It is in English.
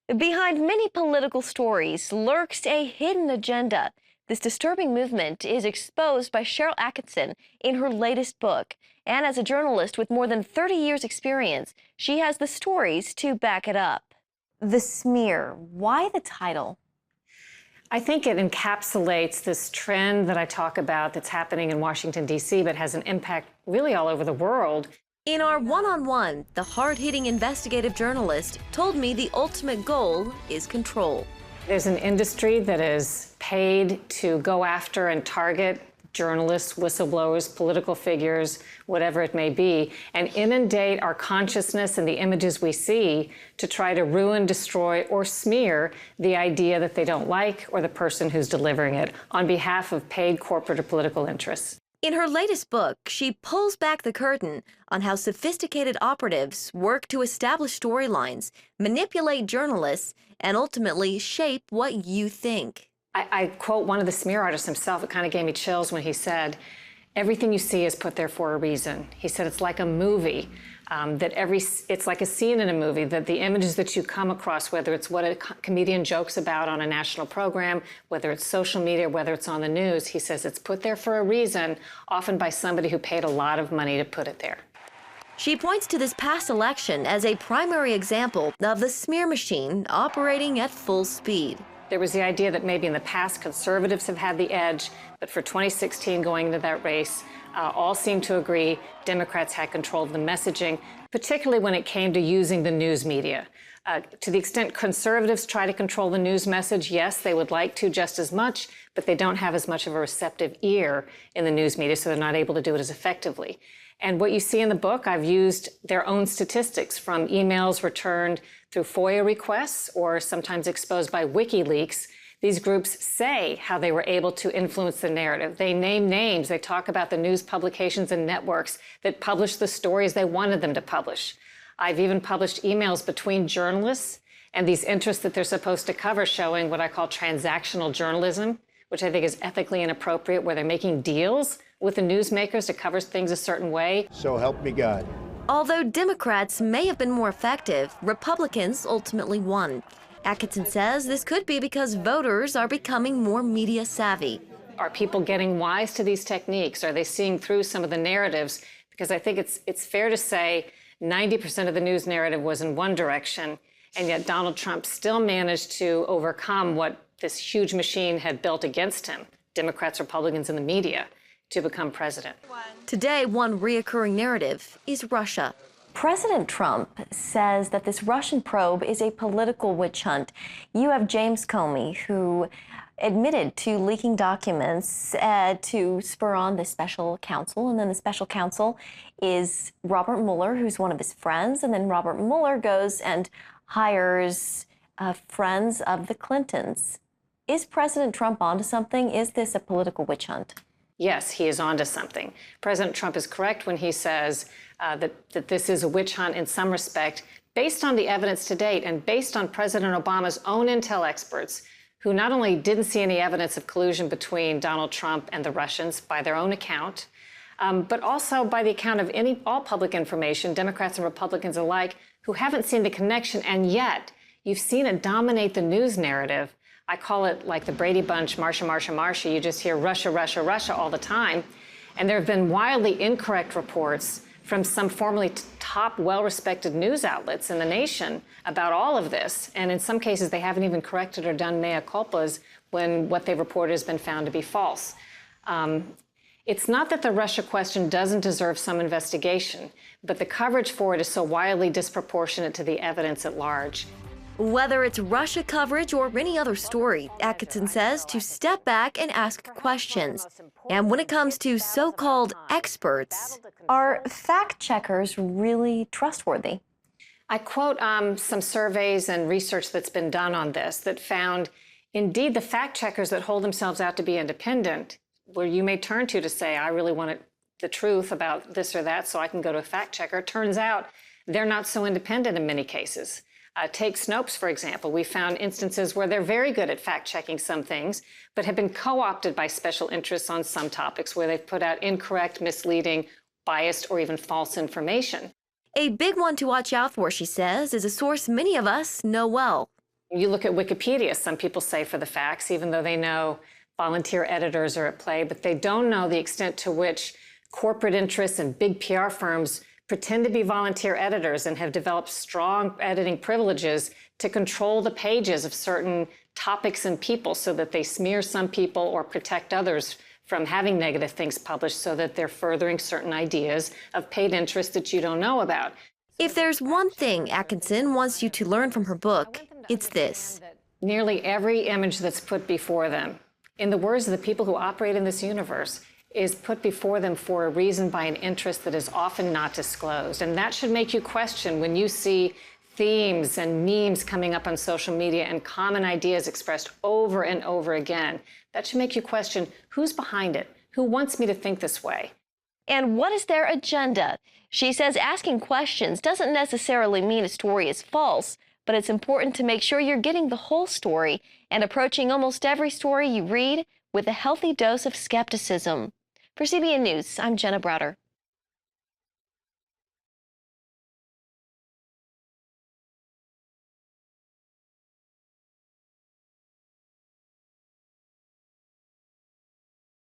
Behind many political stories lurks a hidden agenda. This disturbing movement is exposed by Sharyl Attkisson in her latest book. And as a journalist with more than 30 years' experience, she has the stories to back it up. The Smear. Why the title? I think it encapsulates this trend that I talk about that's happening in Washington, D.C., but has an impact really all over the world. In our one-on-one, the hard-hitting investigative journalist told me the ultimate goal is control. There's an industry that is paid to go after and target journalists, whistleblowers, political figures, whatever it may be, and inundate our consciousness and the images we see to try to ruin, destroy, or smear the idea that they don't like or the person who's delivering it on behalf of paid corporate or political interests. In her latest book, she pulls back the curtain on how sophisticated operatives work to establish storylines, manipulate journalists, and ultimately shape what you think. I quote one of the smear artists himself. It kind of gave me chills when he said, "Everything you see is put there for a reason." He said it's like a movie, it's like a scene in a movie, that the images that you come across, whether it's what a comedian jokes about on a national program, whether it's social media, whether it's on the news, he says it's put there for a reason, often by somebody who paid a lot of money to put it there. She points to this past election as a primary example of the smear machine operating at full speed. There was the idea that maybe in the past conservatives have had the edge, but for 2016 going into that race, all seemed to agree Democrats had control of the messaging, particularly when it came to using the news media. To the extent conservatives try to control the news message, yes, they would like to just as much, but they don't have as much of a receptive ear in the news media, so they're not able to do it as effectively. And what you see in the book, I've used their own statistics from emails returned through FOIA requests or sometimes exposed by WikiLeaks. These groups say how they were able to influence the narrative. They name names. They talk about the news publications and networks that published the stories they wanted them to publish. I've even published emails between journalists and these interests that they're supposed to cover, showing what I call transactional journalism, which I think is ethically inappropriate, where they're making deals with the newsmakers to cover things a certain way. So help me God. Although Democrats may have been more effective, Republicans ultimately won. Attkisson says this could be because voters are becoming more media savvy. Are people getting wise to these techniques? Are they seeing through some of the narratives? Because I think it's fair to say 90% of the news narrative was in one direction, and yet Donald Trump still managed to overcome what this huge machine had built against him, Democrats, Republicans, and the media, to become president. Today, one reoccurring narrative is Russia. President Trump says that this Russian probe is a political witch hunt. You have James Comey, who admitted to leaking documents to spur on the special counsel. And then the special counsel is Robert Mueller, who's one of his friends. And then Robert Mueller goes and hires friends of the Clintons. Is President Trump onto something? Is this a political witch hunt? Yes, he is onto something. President Trump is correct when he says that this is a witch hunt in some respect, based on the evidence to date and based on President Obama's own intel experts, who not only didn't see any evidence of collusion between Donald Trump and the Russians by their own account, but also by the account of all public information, Democrats and Republicans alike, who haven't seen the connection, and yet you've seen it dominate the news narrative. I call it like the Brady Bunch, Marsha, Marsha, Marsha. You just hear Russia, Russia, Russia all the time. And there have been wildly incorrect reports from some formerly top, well-respected news outlets in the nation about all of this. And in some cases, they haven't even corrected or done mea culpas when what they've reported has been found to be false. It's not that the Russia question doesn't deserve some investigation, but the coverage for it is so wildly disproportionate to the evidence at large. Whether it's Russia coverage or any other story, Attkisson says to step back and ask questions. And when it comes to so-called experts, are fact-checkers really trustworthy? I quote some surveys and research that's been done on this that found, indeed, the fact-checkers that hold themselves out to be independent, where you may turn to say, I really want the truth about this or that so I can go to a fact-checker, turns out they're not so independent in many cases. Take Snopes, for example. We found instances where they're very good at fact-checking some things, but have been co-opted by special interests on some topics where they've put out incorrect, misleading, biased, or even false information. A big one to watch out for, she says, is a source many of us know well. You look at Wikipedia, some people say for the facts, even though they know volunteer editors are at play, but they don't know the extent to which corporate interests and big PR firms pretend to be volunteer editors and have developed strong editing privileges to control the pages of certain topics and people so that they smear some people or protect others from having negative things published so that they're furthering certain ideas of paid interest that you don't know about. If there's one thing Attkisson wants you to learn from her book, it's this. Nearly every image that's put before them, in the words of the people who operate in this universe, is put before them for a reason by an interest that is often not disclosed. And that should make you question when you see themes and memes coming up on social media and common ideas expressed over and over again. That should make you question who's behind it, who wants me to think this way. And what is their agenda? She says asking questions doesn't necessarily mean a story is false, but it's important to make sure you're getting the whole story and approaching almost every story you read with a healthy dose of skepticism. For CBN News, I'm Jenna Browder.